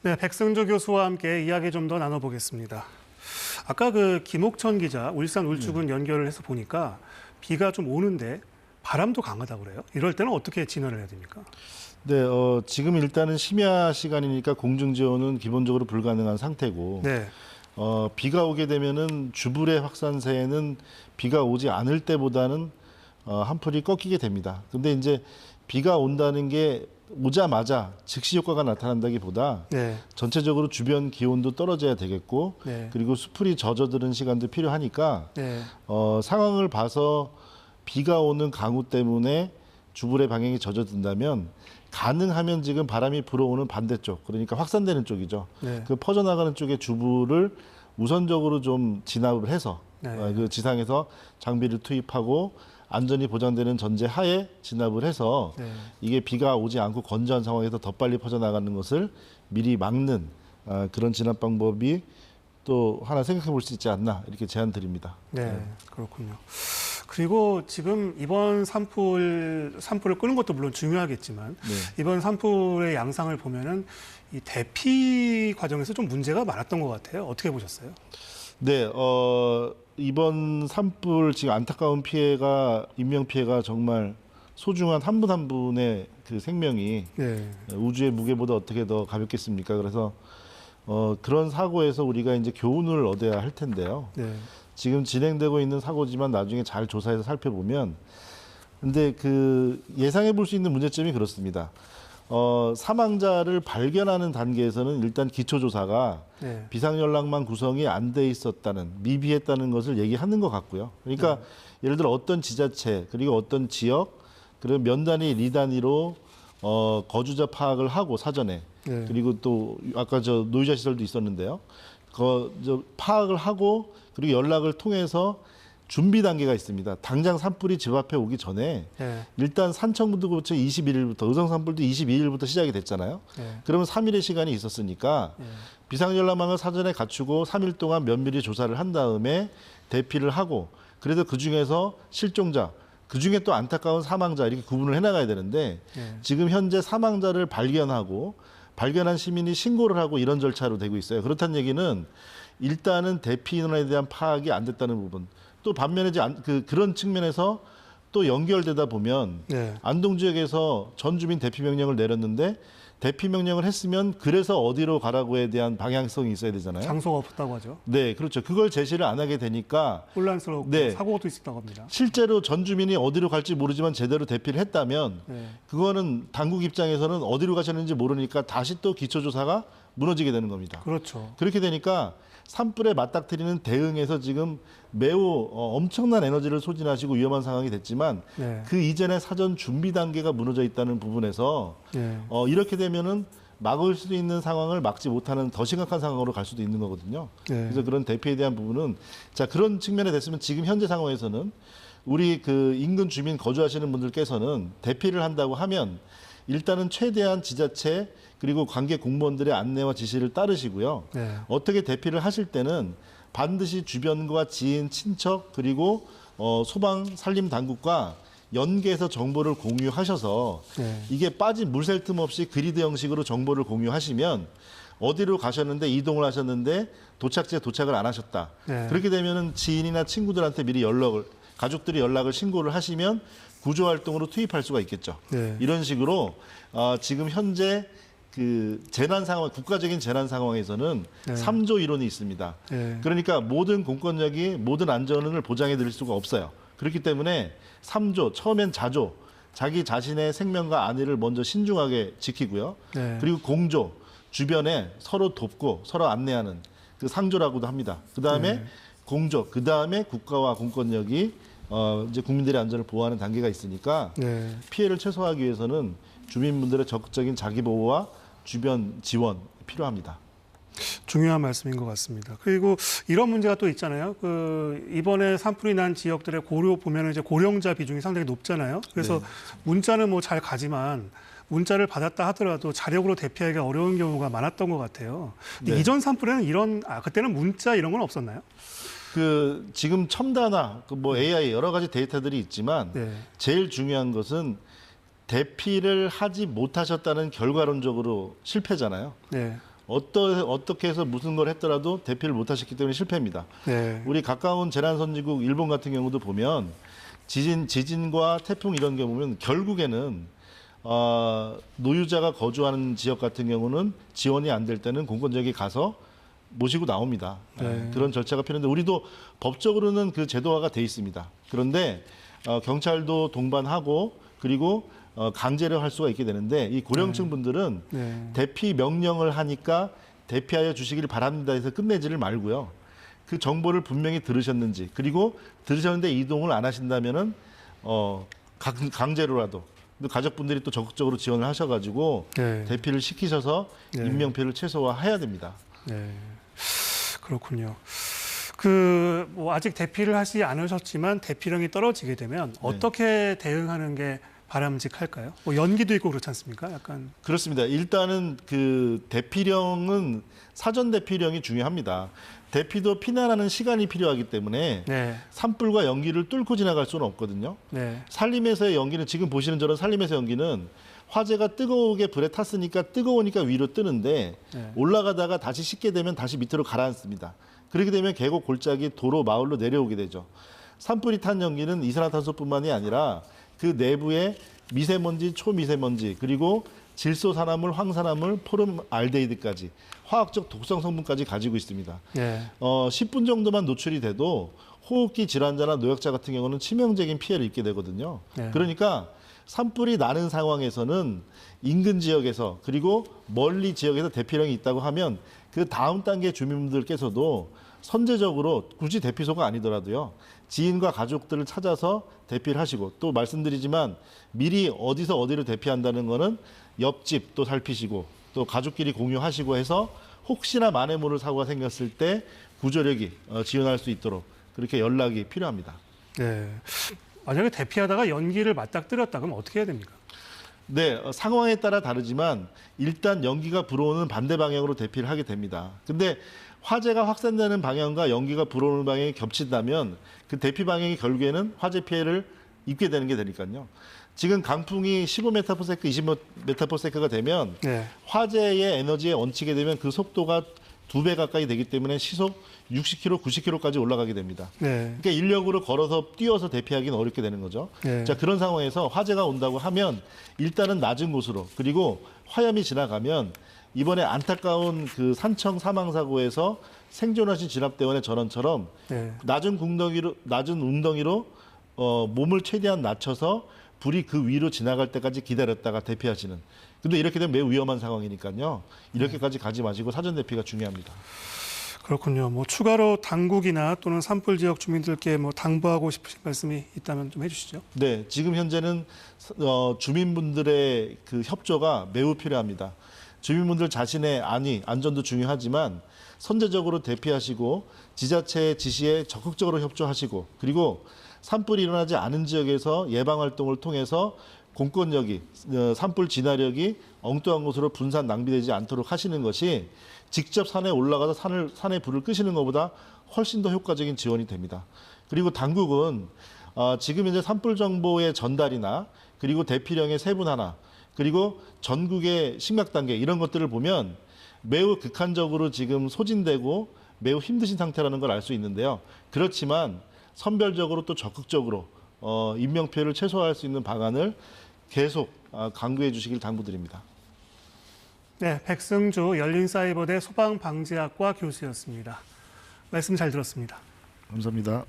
네, 백승조 교수와 함께 이야기 좀 더 나눠보겠습니다. 아까 그 김옥천 기자 울산 울주군 연결을 해서 보니까 비가 좀 오는데 바람도 강하다고 그래요. 이럴 때는 어떻게 진화를 해야 됩니까? 네, 지금 일단은 심야 시간이니까 공중 지원은 기본적으로 불가능한 상태고, 네, 비가 오게 되면은 주불의 확산세는 비가 오지 않을 때보다는 한풀이 꺾이게 됩니다. 근데 이제 비가 온다는 게 오자마자 즉시 효과가 나타난다기보다 네, 전체적으로 주변 기온도 떨어져야 되겠고, 네. 그리고 수풀이 젖어드는 시간도 필요하니까 네, 상황을 봐서 비가 오는 강우 때문에 주불의 방향이 젖어든다면 가능하면 지금 바람이 불어오는 반대쪽, 그러니까 확산되는 쪽이죠. 네. 그 퍼져나가는 쪽의 주불을 우선적으로 좀 진압을 해서 네. 그 지상에서 장비를 투입하고 안전이 보장되는 전제 하에 진압을 해서 네. 이게 비가 오지 않고 건조한 상황에서 더 빨리 퍼져나가는 것을 미리 막는 그런 진압 방법이 또 하나 생각해 볼 수 있지 않나 이렇게 제안 드립니다. 네, 그렇군요. 그리고 지금 이번 산불을 끄는 것도 물론 중요하겠지만 이번 산불의 양상을 보면은 이 대피 과정에서 좀 문제가 많았던 것 같아요. 어떻게 보셨어요? 네, 이번 산불 지금 안타까운 피해가 인명 피해가 정말 소중한 한 분 한 분의 그 생명이 네, 우주의 무게보다 어떻게 더 가볍겠습니까? 그래서 그런 사고에서 우리가 이제 교훈을 얻어야 할 텐데요. 네, 지금 진행되고 있는 사고지만 나중에 잘 조사해서 살펴보면 근데 그 예상해 볼 수 있는 문제점이 그렇습니다. 사망자를 발견하는 단계에서는 일단 기초조사가 네, 비상연락망 구성이 안 돼 있었다는, 미비했다는 것을 얘기하는 것 같고요. 그러니까 예를 들어 어떤 지자체, 그리고 어떤 지역, 그리고 면 단위, 리 단위로 거주자 파악을 하고 사전에, 네. 그리고 또 아까 저 노유자 시설도 있었는데요. 파악을 하고 그리고 연락을 통해서 준비 단계가 있습니다. 당장 산불이 집 앞에 오기 전에 네. 일단 산청부터 21일부터 의성 산불도 22일부터 시작이 됐잖아요. 네. 그러면 3일의 시간이 있었으니까 네. 비상연락망을 사전에 갖추고 3일 동안 면밀히 조사를 한 다음에 대피를 하고 그래서 그중에서 실종자, 그중에 또 안타까운 사망자 이렇게 구분을 해나가야 되는데 네. 지금 현재 사망자를 발견하고 발견한 시민이 신고를 하고 이런 절차로 되고 있어요. 그렇다는 얘기는 일단은 대피 인원에 대한 파악이 안 됐다는 부분. 또 반면에 이제 그런 측면에서 또 연결되다 보면 네. 안동 지역에서 전 주민 대피 명령을 내렸는데 대피 명령을 했으면 그래서 어디로 가라고에 대한 방향성이 있어야 되잖아요. 장소가 없다고 하죠. 네, 그렇죠. 그걸 제시를 안 하게 되니까 혼란스럽고 네. 사고가 또 있었다고 합니다. 실제로 전 주민이 어디로 갈지 모르지만 제대로 대피를 했다면 네. 그거는 당국 입장에서는 어디로 가셨는지 모르니까 다시 또 기초조사가 무너지게 되는 겁니다. 그렇죠. 그렇게 되니까 산불에 맞닥뜨리는 대응에서 지금 매우 엄청난 에너지를 소진하시고 위험한 상황이 됐지만 네. 그 이전에 사전 준비 단계가 무너져 있다는 부분에서 네. 이렇게 되면은 막을 수 있는 상황을 막지 못하는 더 심각한 상황으로 갈 수도 있는 거거든요. 네. 그래서 그런 대피에 대한 부분은 자 그런 측면에 됐으면 지금 현재 상황에서는 우리 그 인근 주민 거주하시는 분들께서는 대피를 한다고 하면 일단은 최대한 지자체 그리고 관계 공무원들의 안내와 지시를 따르시고요. 네. 어떻게 대피를 하실 때는 반드시 주변과 지인, 친척 그리고 소방, 산림 당국과 연계해서 정보를 공유하셔서 네. 이게 빠진 물 샐 틈 없이 그리드 형식으로 정보를 공유하시면 어디로 가셨는데 이동을 하셨는데 도착지에 도착을 안 하셨다. 네. 그렇게 되면은 지인이나 친구들한테 미리 가족들이 연락을 신고를 하시면 구조 활동으로 투입할 수가 있겠죠. 네. 이런 식으로 지금 현재 그 재난 상황, 국가적인 재난 상황에서는 네. 3조 이론이 있습니다. 네. 그러니까 모든 공권력이 모든 안전을 보장해 드릴 수가 없어요. 그렇기 때문에 3조, 처음엔 자조, 자기 자신의 생명과 안위를 먼저 신중하게 지키고요. 네. 그리고 공조, 주변에 서로 돕고 서로 안내하는 그 상조라고도 합니다. 그 다음에 네. 공조, 그 다음에 국가와 공권력이 이제 국민들의 안전을 보호하는 단계가 있으니까 네. 피해를 최소화하기 위해서는 주민분들의 적극적인 자기 보호와 주변 지원 필요합니다. 중요한 말씀인 것 같습니다. 그리고 이런 문제가 또 있잖아요. 이번에 산불이 난 지역들의 보면은 이제 고령자 비중이 상당히 높잖아요. 그래서 네. 문자는 뭐 잘 가지만 문자를 받았다 하더라도 자력으로 대피하기가 어려운 경우가 많았던 것 같아요. 네. 이전 산불에는 그때는 문자 이런 건 없었나요? 지금 첨단화, AI 여러 가지 데이터들이 있지만 네. 제일 중요한 것은 대피를 하지 못하셨다는 결과론적으로 실패잖아요. 네. 어떻게 해서 무슨 걸 했더라도 대피를 못 하셨기 때문에 실패입니다. 네. 우리 가까운 재난 선진국 일본 같은 경우도 보면 지진과 태풍 이런 경우 보면 결국에는 노유자가 거주하는 지역 같은 경우는 지원이 안 될 때는 공권력이 가서 모시고 나옵니다. 네. 그런 절차가 필요한데 우리도 법적으로는 그 제도화가 돼 있습니다. 그런데 경찰도 동반하고 그리고 강제를 할 수가 있게 되는데 이 고령층 분들은 네. 대피 명령을 하니까 대피하여 주시기를 바랍니다 해서 끝내지를 말고요. 그 정보를 분명히 들으셨는지 그리고 들으셨는데 이동을 안 하신다면은 강제로라도 가족분들이 또 적극적으로 지원을 하셔가지고 네. 대피를 시키셔서 네. 인명피해를 최소화해야 됩니다. 네. 그렇군요. 뭐 아직 대피를 하시지 않으셨지만 대피령이 떨어지게 되면 어떻게 대응하는 게 바람직할까요? 뭐 연기도 있고 그렇지 않습니까? 약간 그렇습니다. 일단은 그 대피령은 사전 대피령이 중요합니다. 대피도 피난하는 시간이 필요하기 때문에 네. 산불과 연기를 뚫고 지나갈 수는 없거든요. 네. 산림에서의 연기는 지금 보시는 저런 산림에서 연기는 화재가 뜨거우게 불에 탔으니까 뜨거우니까 위로 뜨는데 네. 올라가다가 다시 식게 되면 다시 밑으로 가라앉습니다. 그렇게 되면 계곡, 골짜기, 도로, 마을로 내려오게 되죠. 산불이 탄 연기는 이산화탄소뿐만이 아니라 그 내부에 미세먼지, 초미세먼지, 그리고 질소산화물, 황산화물, 포름알데히드까지 화학적 독성 성분까지 가지고 있습니다. 네. 10분 정도만 노출이 돼도 호흡기 질환자나 노약자 같은 경우는 치명적인 피해를 입게 되거든요. 네. 그러니까 산불이 나는 상황에서는 인근 지역에서 그리고 멀리 지역에서 대피령이 있다고 하면 그 다음 단계 주민분들께서도 선제적으로 굳이 대피소가 아니더라도요. 지인과 가족들을 찾아서 대피를 하시고 또 말씀드리지만 미리 어디서 어디로 대피한다는 거는 옆집도 살피시고 또 가족끼리 공유하시고 해서 혹시나 만에 모를 사고가 생겼을 때 구조력이 지원할 수 있도록 그렇게 연락이 필요합니다. 네. 만약에 대피하다가 연기를 맞닥뜨렸다 그러면 어떻게 해야 됩니까? 네, 상황에 따라 다르지만 일단 연기가 불어오는 반대 방향으로 대피를 하게 됩니다. 근데 화재가 확산되는 방향과 연기가 불어오는 방향이 겹친다면 그 대피 방향이 결국에는 화재 피해를 입게 되는 게 되니까요. 지금 강풍이 15m/s, 20m/s가 되면 네. 화재의 에너지에 얹히게 되면 그 속도가 2배 가까이 되기 때문에 시속 60km, 90km까지 올라가게 됩니다. 네. 그러니까 인력으로 걸어서 뛰어서 대피하기는 어렵게 되는 거죠. 네. 자, 그런 상황에서 화재가 온다고 하면 일단은 낮은 곳으로 그리고 화염이 지나가면 이번에 안타까운 그 산청 사망 사고에서 생존하신 진압대원의 전원처럼 네. 낮은 웅덩이로 몸을 최대한 낮춰서 불이 그 위로 지나갈 때까지 기다렸다가 대피하시는. 근데 이렇게 되면 매우 위험한 상황이니까요. 이렇게까지 가지 마시고 사전 대피가 중요합니다. 그렇군요. 뭐 추가로 당국이나 또는 산불 지역 주민들께 뭐 당부하고 싶으신 말씀이 있다면 좀 해주시죠. 네, 지금 현재는 주민분들의 그 협조가 매우 필요합니다. 주민분들 자신의 안전도 중요하지만 선제적으로 대피하시고 지자체의 지시에 적극적으로 협조하시고 그리고 산불이 일어나지 않은 지역에서 예방 활동을 통해서 공권력이 산불 진화력이 엉뚱한 곳으로 분산 낭비되지 않도록 하시는 것이 직접 산에 올라가서 산에 불을 끄시는 것보다 훨씬 더 효과적인 지원이 됩니다. 그리고 당국은 지금 현재 산불 정보의 전달이나 그리고 대피령의 세분화나 그리고 전국의 심각 단계 이런 것들을 보면 매우 극한적으로 지금 소진되고 매우 힘드신 상태라는 걸 알 수 있는데요. 그렇지만 선별적으로 또 적극적으로 인명 피해를 최소화할 수 있는 방안을 계속 강구해 주시길 당부드립니다. 네, 백승주 열린사이버대 소방방지학과 교수였습니다. 말씀 잘 들었습니다. 감사합니다.